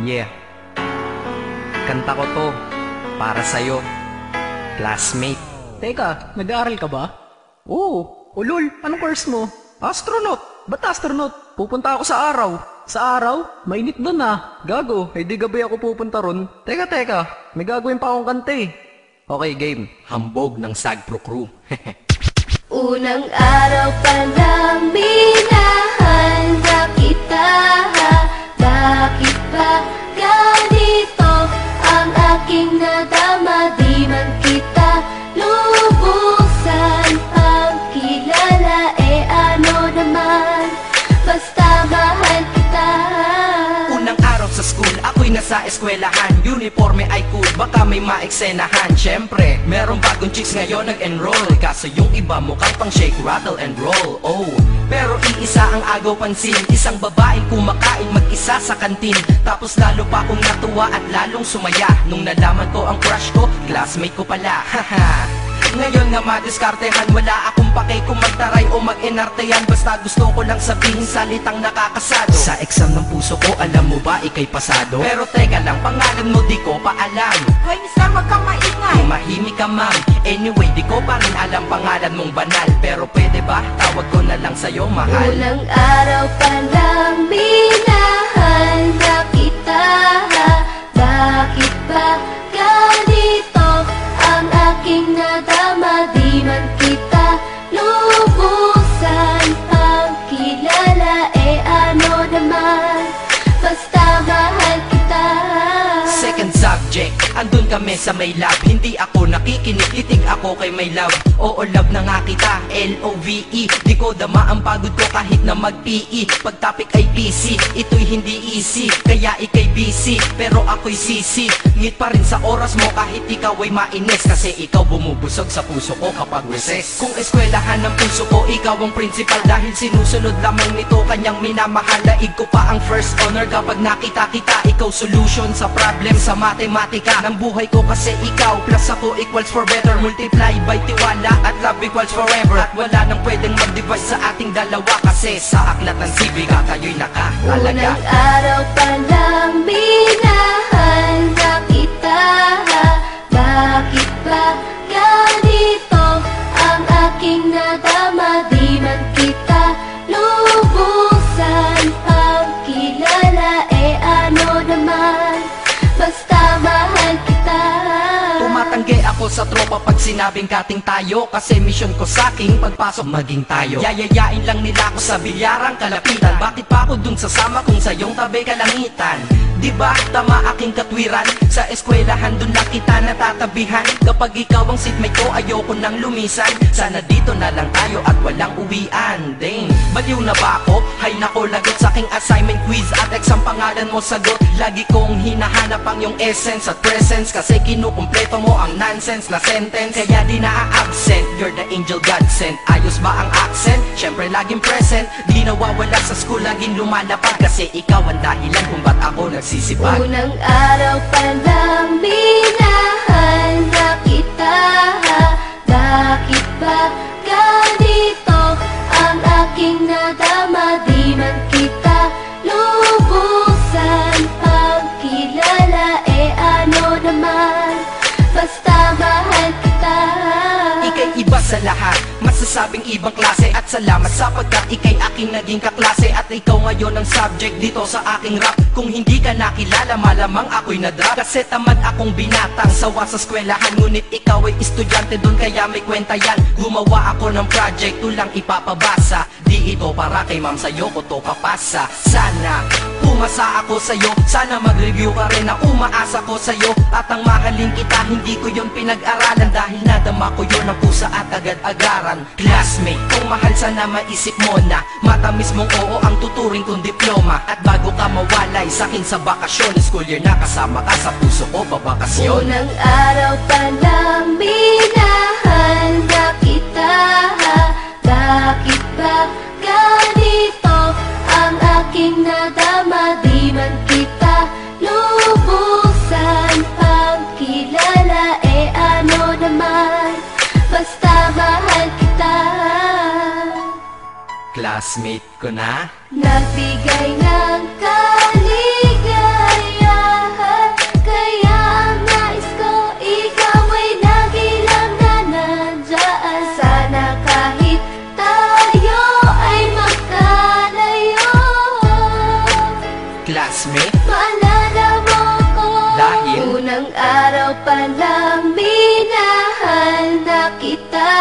Yeah, kanta ko to para sa'yo, classmate. Teka, nag-aaral ka ba? Oo. Ulol, anong course mo? Astronaut. Ba't astronaut? Pupunta ako sa araw. Sa araw? Mainit doon ah. Gago, hindi gabi ako pupunta ron. Teka, may gagawin pa akong kanta eh. Okay, game. Hambog ng Sagpro Crew. Unang araw pa lang minahal na kita. Bakit ba ganito ang aking nadama? Di man kita lubusan ang kilala. Ano naman, basta mahal kita. Unang araw sa school, ako'y nasa eskwelahan. Uniforme ay cool, baka may maeksenahan. Syempre, merong bagong chicks ngayon nag-enroll. Kaso yung iba mukhang pang shake, rattle and roll. Oh, pero iisa ang agaw pansin. Isang babaeng kumakain mag-isa sa kantin. Tapos lalo pa akong natuwa at lalong sumaya nung nalaman ko ang crush ko, classmate ko pala. Haha. Ngayon nga madiskartehan, wala akong pake kung magtaray o mag-enartehan. Basta gusto ko lang sabihin salitang nakakasado. Sa exam ng puso ko, alam mo ba ikay pasado? Pero teka lang, pangalan mo di ko pa alam. Hoy mister, wag kang maingay. Tumahimik ka ma'am. Anyway, di ko pa rin alam pangalan mong banal. Pero pwede ba, tawag ko na lang sa'yo mahal. Unang araw pa lang minahal na kita. Bakit ba ganito ang aking nadama? Di man kita lubusan ang kilala. Ano naman, basta mahal kita. Second subject, andun kami sa may lab. Hindi ako nakikinig, titig ako kay may love. Oo, love na nga kita, L-O-V-E. Di ko dama ang pagod ko kahit na mag-PE. Pag topic ay PC, ito'y hindi easy. Kaya ikay busy, pero ako'y sisi. Ngit pa rin sa oras mo kahit ikaw ay mainis. Kasi ikaw bumubusog sa puso ko kapag recess. Kung eskwelahan ng puso ko, ikaw ang principal. Dahil sinusunod lamang nito kanyang minamahal. Daig ko pa ang first honor kapag nakita kita. Ikaw solution sa problem sa matematika ng buhay ko. Kasi ikaw plus ako equals for better. Multiply by tiwala at love equals forever. At wala nang pwedeng mag-divide sa ating dalawa. Kasi sa aklat ng sibiga tayo'y nakahalaga. Unang araw pa lang minahal na kita. Bakit ba ganito ang aking nadama? Di man kita lubusan ang kilala. Ano naman, basta mahal kita. Tumatanggi ako sa tropa pag sinabing kating tayo. Kasi mission ko sa aking pagpasok maging tayo. Yayayain lang nila ako sa bilyarang kalapitan. Bakit pa ako dun sasama kung sa iyong tabi kalangitan? Diba tama aking katwiran? Sa eskwelahan dun lang kita natatabihan. Kapag ikaw ang seatmate ko, ayoko nang lumisan. Sana dito na lang tayo at walang uwian. Dang, baliw na ba ako? Hay nako, lagot sa aking assignment quiz at exam pangalan mo sagot. Lagi kong hinahanap ang iyong essence at presence. Kasi kinukumpleto mo ang nonsense na sentence. Kaya di na-absent, you're the angel God sent. Ayos ba ang accent? Syempre laging present. Di nawawala sa school, laging lumalapag. Kasi ikaw ang dahilan kung ba't ako nagsisipag. Unang araw pa lang minahal na kita. Bakit ba ganito ang aking nadama? Di man kita lubusan ang kilala. Ano naman, basta mahal kita. Ika'y iba sa lahat, masasabing ibang klase. At salamat sapagkat ika'y aking naging kaklase. At ikaw ngayon ang subject dito sa aking rap. Kung hindi ka nakilala, malamang ako'y na-drop. Kasi tamad akong binatang sawa sa eskwelahan. Ngunit ikaw ay estudyante dun, kaya may kwenta yan. Gumawa ako ng project, tulang ipapabasa. Di ito para kay ma'am, sa'yo ko to papasa. Sana pumasa ako sa'yo, sana mag-review ka rin na umaasa ko sa'yo. At ang mahalin kita, hindi ko yun pinag-aralan. Dahil nadama ko yun ang pusa at agad-agaran. Classmate, kung mahal sana maisip mo na matamis mong oo ang tuturing kong diploma. At bago ka mawalay sa'kin sa bakasyon, school year na kasama ka sa puso ko babakasyon. Unang araw pa lang minahal na kita. Bakit ba ganito ang aking nadama? Di man kita lubusan ang kilala. Ano naman, basta mahal kita. Classmate ko na Nagbigay ng kaligaya. classmate? Maalala mo ko, Dahil unang araw pa lang minahal na kita.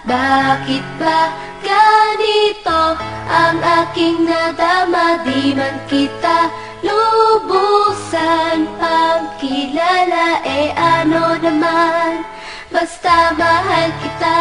Bakit ba ganito ang aking nadama? Di man kita lubusan pang kilala, ano naman, basta mahal kita.